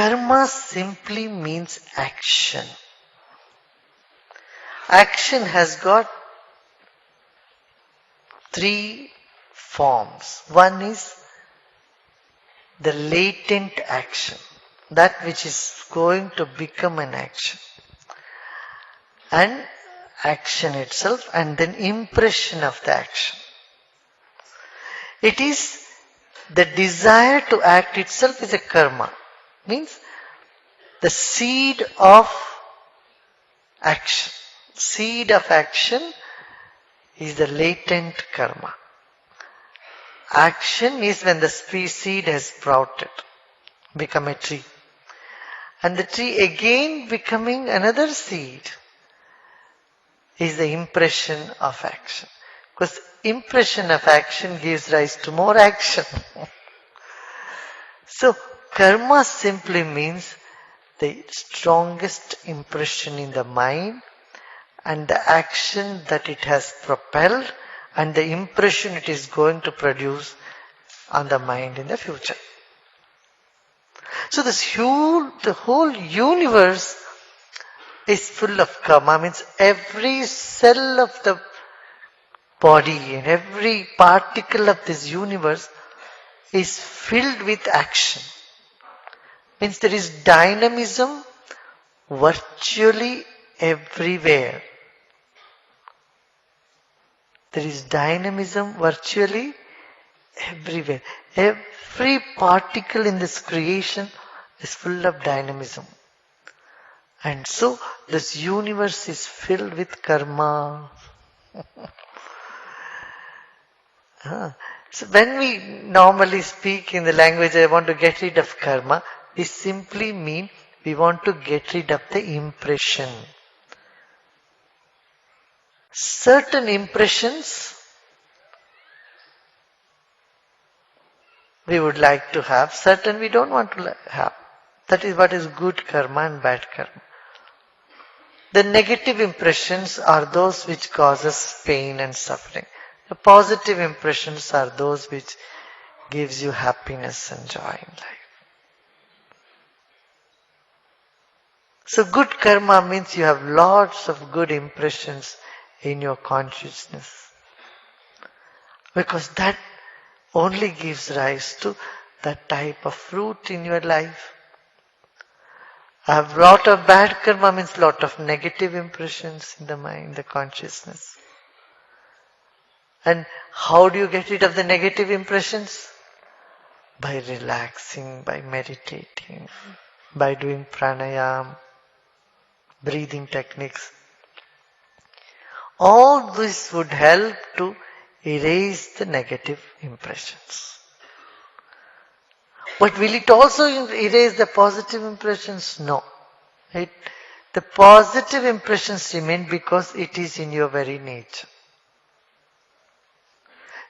Karma simply means action. Action has got three forms. One is the latent action, that which is going to become an action, and action itself, and then impression of the action. It is the desire to act itself is a karma. Means the seed of action. Seed of action is the latent karma. Action is when the seed has sprouted, become a tree. And the tree again becoming another seed is the impression of action. Because impression of action gives rise to more action. So karma simply means the strongest impression in the mind and the action that it has propelled and the impression it is going to produce on the mind in the future. So the whole universe is full of karma. Means every cell of the body and every particle of this universe is filled with action. Means there is dynamism virtually everywhere. There is dynamism virtually everywhere. Every particle in this creation is full of dynamism. And so this universe is filled with karma. So when we normally speak in the language, I want to get rid of karma, we simply mean we want to get rid of the impression. Certain impressions we would like to have, certain we don't want to have. That is what is good karma and bad karma. The negative impressions are those which cause us pain and suffering. The positive impressions are those which gives you happiness and joy in life. So good karma means you have lots of good impressions in your consciousness. Because that only gives rise to that type of fruit in your life. I have lot of bad karma means lot of negative impressions in the mind, the consciousness. And how do you get rid of the negative impressions? By relaxing, by meditating, by doing pranayama, breathing techniques. All this would help to erase the negative impressions. But will it also erase the positive impressions? No. The positive impressions remain because it is in your very nature.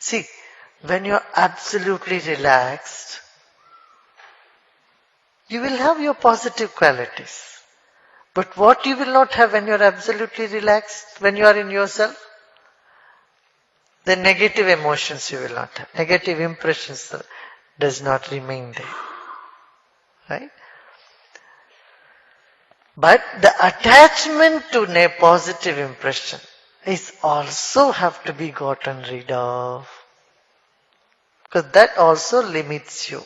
See, when you are absolutely relaxed, you will have your positive qualities. But what you will not have when you are absolutely relaxed, when you are in yourself? The negative emotions you will not have. Negative impressions does not remain there. Right? But the attachment to a positive impression is also have to be gotten rid of. Because that also limits you.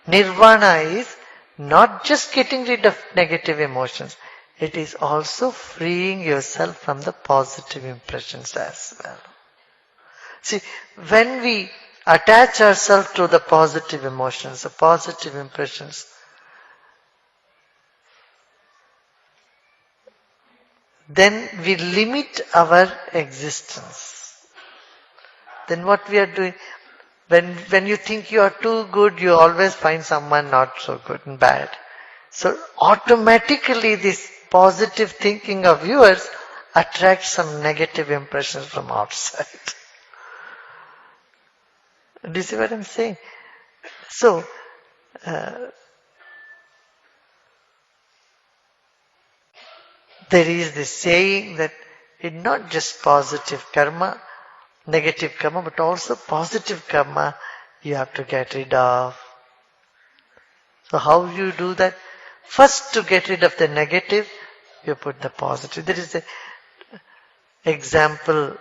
Nirvana is not just getting rid of negative emotions. It is also freeing yourself from the positive impressions as well. See, when we attach ourselves to the positive emotions, the positive impressions, then we limit our existence. Then what we are doing, when you think you are too good, you always find someone not so good and bad. So automatically this positive thinking of yours attracts some negative impressions from outside. Do you see what I'm saying? So, there is this saying that it's not just positive karma, negative karma, but also positive karma you have to get rid of. So how you do that? First, to get rid of the negative, you put the positive. There is an example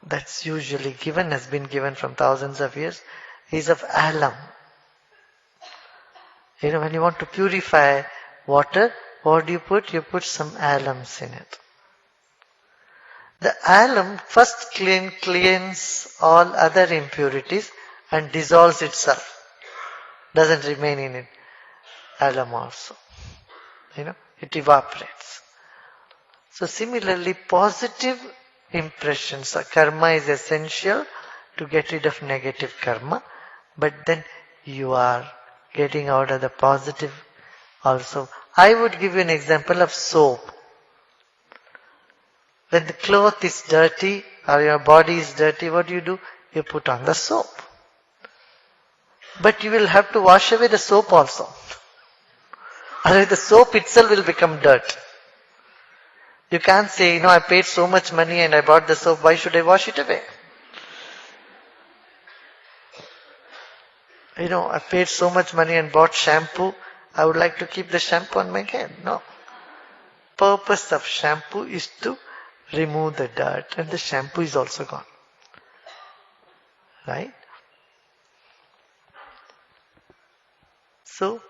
that's usually given, has been given from thousands of years, is of alum. When you want to purify water, what do you put? You put some alums in it. The alum first cleans all other impurities and dissolves itself. Doesn't remain in it. Alum also. It evaporates. So similarly, positive impressions, karma is essential to get rid of negative karma, but then you are getting out of the positive also. I would give you an example of soap. When the cloth is dirty or your body is dirty, what do? You put on the soap. But you will have to wash away the soap also. Otherwise the soap itself will become dirt. You can't say, I paid so much money and I bought the soap, why should I wash it away? I paid so much money and bought shampoo, I would like to keep the shampoo on my head. No. Purpose of shampoo is to remove the dirt, and the shampoo is also gone. Right? So,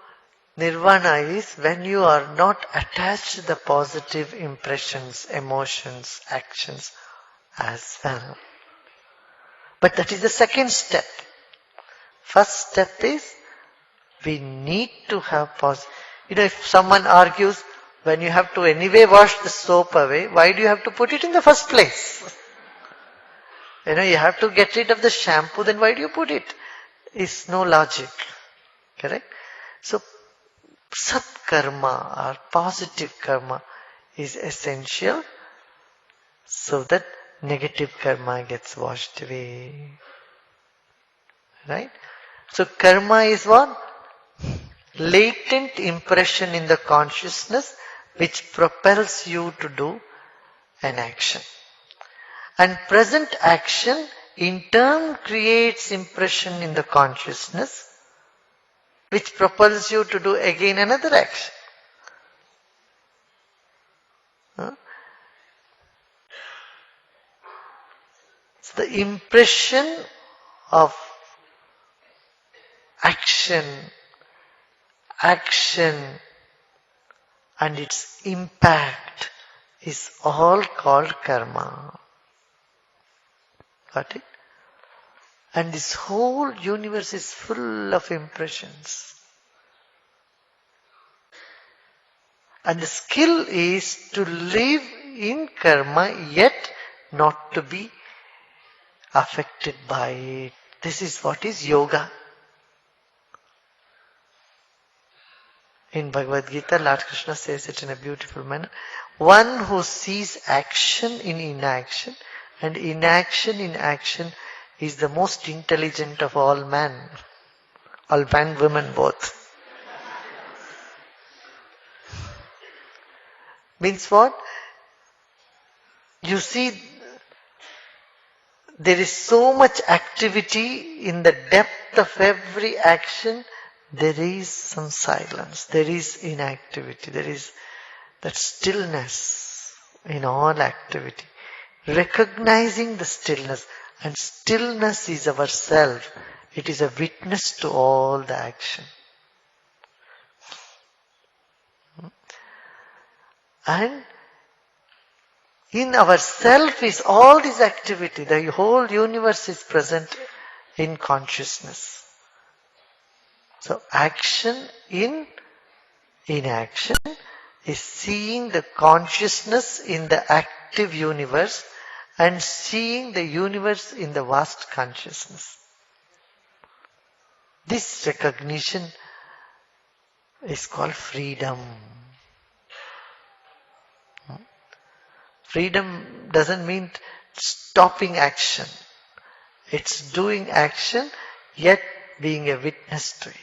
nirvana is when you are not attached to the positive impressions, emotions, actions as well. But that is the second step. First step is we need to have positive. If someone argues, when you have to anyway wash the soap away, why do you have to put it in the first place? You have to get rid of the shampoo, then why do you put it? It's no logic. Correct? So, sat karma or positive karma is essential so that negative karma gets washed away. Right? So, karma is what? Latent impression in the consciousness which propels you to do an action. And present action in turn creates impression in the consciousness which propels you to do again another action. So the impression of action and its impact is all called karma. Got it? And this whole universe is full of impressions. And the skill is to live in karma yet not to be affected by it. This is what is yoga. In Bhagavad Gita, Lord Krishna says it in a beautiful manner. One who sees action in inaction and inaction in action is the most intelligent of all men. All men, women both. Means what? You see, there is so much activity in the depth of every action. There is some silence, there is inactivity, there is that stillness in all activity. Recognizing the stillness, and stillness is our self. It is a witness to all the action. And in our self is all this activity. The whole universe is present in consciousness. So action in inaction is seeing the consciousness in the active universe and seeing the universe in the vast consciousness. This recognition is called freedom. Freedom doesn't mean stopping action. It's doing action yet being a witness to it.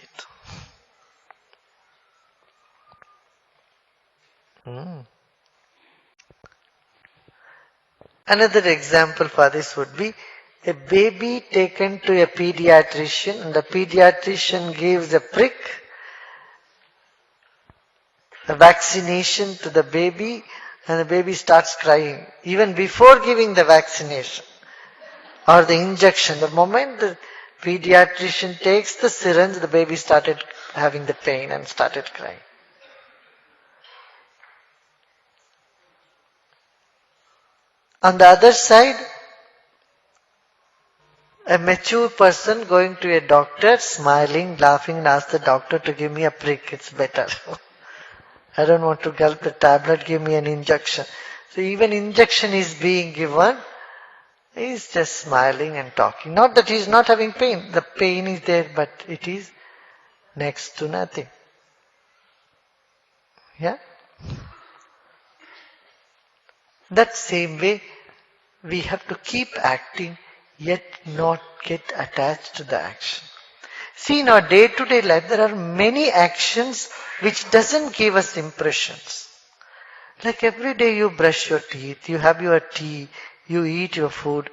Another example for this would be a baby taken to a pediatrician, and the pediatrician gives a prick the vaccination to the baby and the baby starts crying. Even before giving the vaccination or the injection, the moment the pediatrician takes the syringe, the baby started having the pain and started crying. On the other side, a mature person going to a doctor, smiling, laughing, and ask the doctor to give me a prick, it's better. I don't want to gulp the tablet, give me an injection. So even injection is being given, he's just smiling and talking. Not that he's not having pain, the pain is there, but it is next to nothing. Yeah? That same way, we have to keep acting, yet not get attached to the action. See, in our day-to-day life, there are many actions which doesn't give us impressions. Like every day you brush your teeth, you have your tea, you eat your food.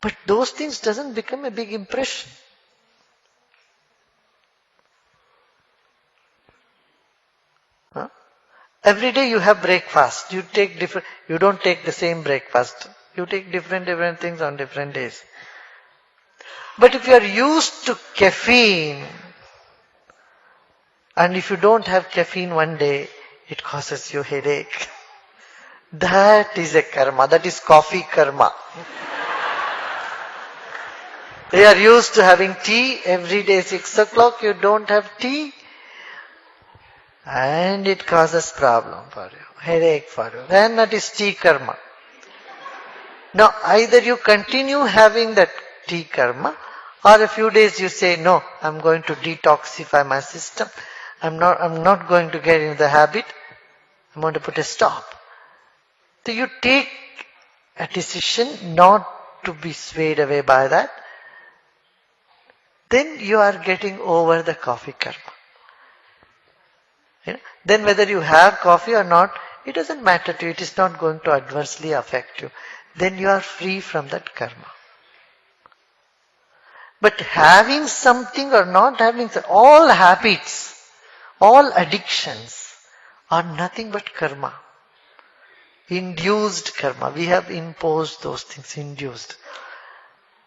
But those things doesn't become a big impression. Huh? Every day you have breakfast. You don't take the same breakfast. You take different things on different days. But if you are used to caffeine, and if you don't have caffeine one day, it causes you headache. That is a karma. That is coffee karma. They are used to having tea every day 6 o'clock. You don't have tea, and it causes problem for you, headache for you. Then that is tea karma. Now either you continue having that tea karma, or a few days you say, no, I'm going to detoxify my system. I'm not going to get into the habit. I'm going to put a stop. So you take a decision not to be swayed away by that. Then you are getting over the coffee karma. You know? Then whether you have coffee or not, it doesn't matter to you. It is not going to adversely affect you. Then you are free from that karma. But having something or not having something, all habits, all addictions are nothing but karma. Induced karma. We have imposed those things, induced.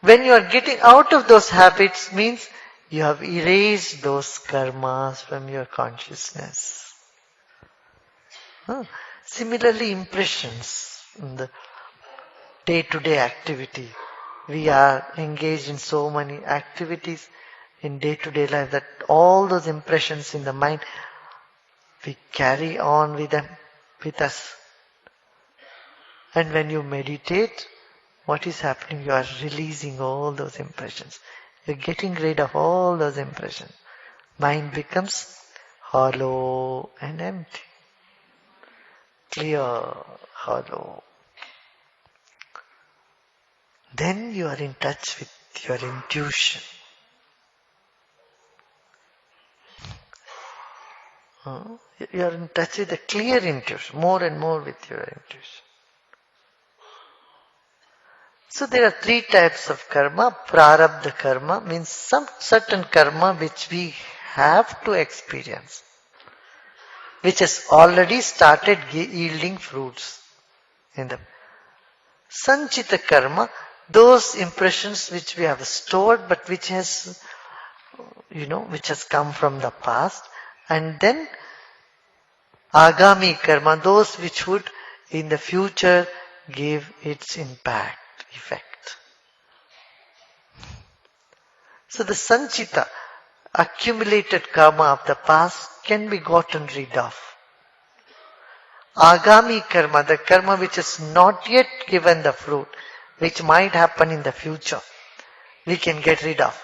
When you are getting out of those habits means you have erased those karmas from your consciousness. Similarly, impressions in the day-to-day activity. We are engaged in so many activities in day-to-day life that all those impressions in the mind, we carry on with them, with us. And when you meditate, what is happening? You are releasing all those impressions. You're getting rid of all those impressions. Mind becomes hollow and empty. Clear, hollow. Then you are in touch with your intuition. You are in touch with a clear intuition, more and more with your intuition. So there are 3 types of karma. Prarabdha karma means some certain karma which we have to experience, which has already started yielding fruits in them. Sanchita karma, those impressions which we have stored but which has, which has come from the past. And then agami karma, those which would in the future give its impact, effect. So the sanchita, accumulated karma of the past can be gotten rid of. Agami karma, the karma which has not yet given the fruit, which might happen in the future, we can get rid of.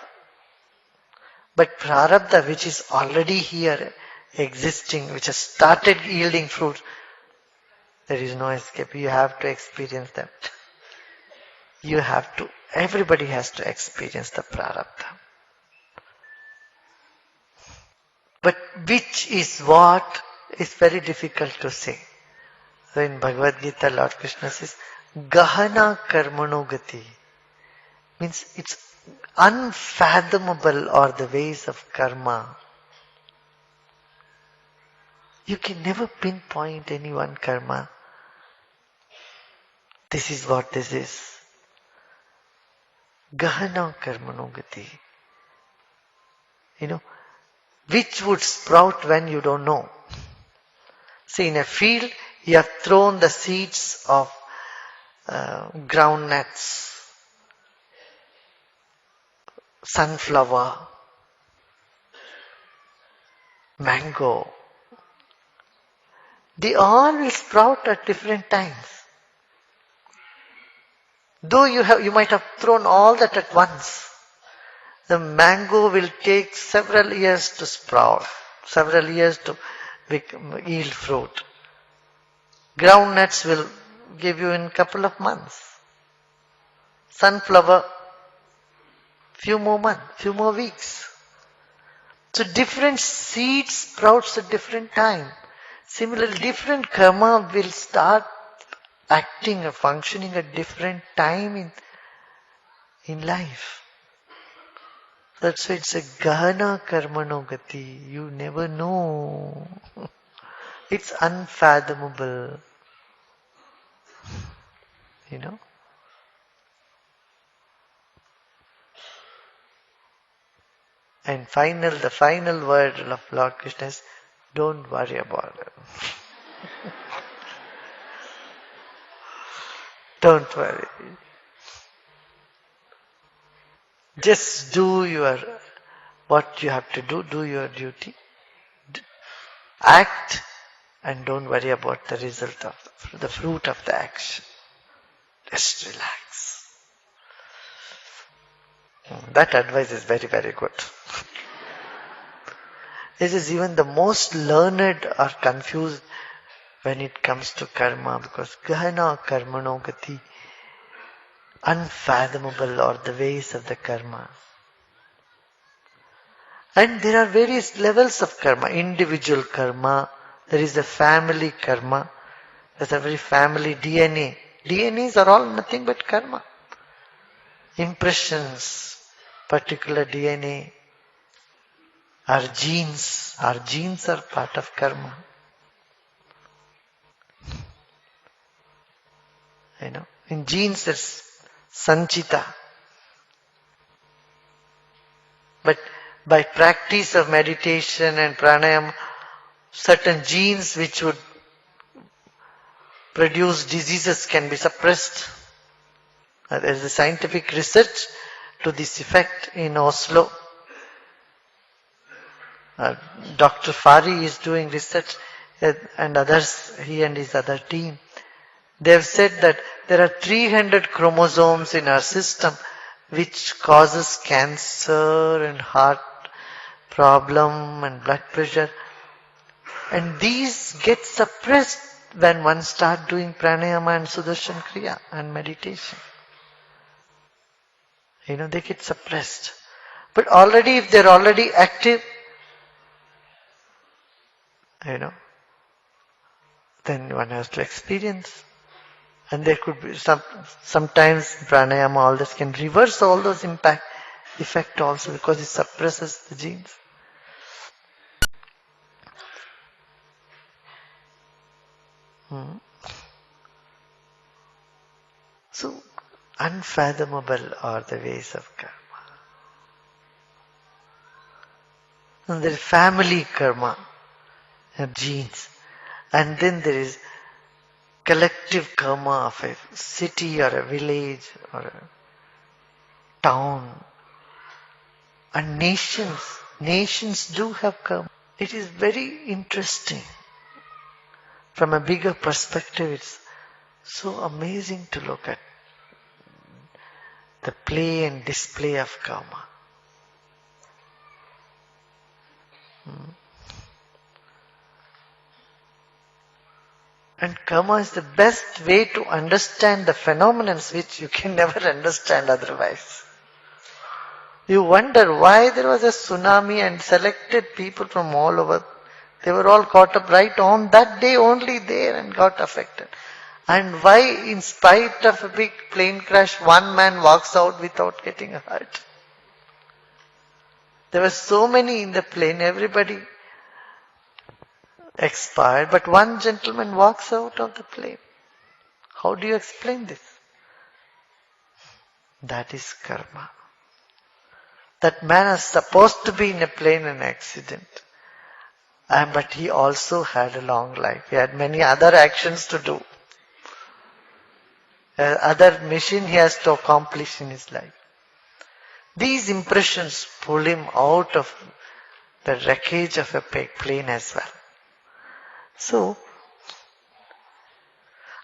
But prarabdha, which is already here, existing, which has started yielding fruit, there is no escape. You have to experience them. Everybody has to experience the prarabdha. But which is what is very difficult to say. So in Bhagavad Gita, Lord Krishna says, Gahana karmano gati. Means it's unfathomable are the ways of karma. You can never pinpoint any one karma. This is what this is. Gahana karmano gati. Which would sprout when you don't know. See, in a field, you have thrown the seeds of groundnuts, sunflower, mango. They all will sprout at different times. Though you might have thrown all that at once, the mango will take several years to sprout, several years to yield fruit. Groundnuts will give you in a couple of months. Sunflower, few more months, few more weeks. So different seeds sprouts at different time. Similarly, different karma will start acting or functioning at different time in life. That's why it's a gahana karmano gati. You never know. It's unfathomable. And the final word of Lord Krishna is, don't worry about it. Don't worry. Just do what you have to do your duty. Act and don't worry about the result of the fruit of the action. Just relax. That advice is very, very good. This is even the most learned are confused when it comes to karma, because gahana karmano gati, unfathomable are the ways of the karma. And there are various levels of karma. Individual karma, there is a family karma, there's a very family DNA. DNAs are all nothing but karma. Impressions, particular DNA, our genes are part of karma. In genes there's sanchita. But by practice of meditation and pranayama, certain genes which would produce diseases can be suppressed. There is a scientific research to this effect in Oslo. Dr. Fari is doing research and others, he and his other team. They have said that there are 300 chromosomes in our system which causes cancer and heart problem and blood pressure. And these get suppressed when one starts doing pranayama and sudarshan kriya and meditation. They get suppressed. But already, if they're already active, then one has to experience. And there could be sometimes pranayama, all this can reverse all those effect also, because it suppresses the genes. So, unfathomable are the ways of karma. And there is family karma, genes. And then there is collective karma of a city or a village or a town. And nations do have karma. It is very interesting. From a bigger perspective, it's so amazing to look at the play and display of karma. And karma is the best way to understand the phenomena which you can never understand otherwise. You wonder why there was a tsunami and selected people from all over. They were all caught up right on that day only there and got affected. And why, in spite of a big plane crash, one man walks out without getting hurt? There were so many in the plane, everybody expired, but one gentleman walks out of the plane. How do you explain this? That is karma. That man is supposed to be in a plane in accident. But he also had a long life. He had many other actions to do. Other mission he has to accomplish in his life. These impressions pull him out of the wreckage of a plane as well. So,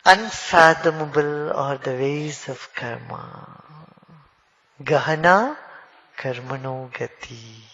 unfathomable are the ways of karma. Gahana karmano gati.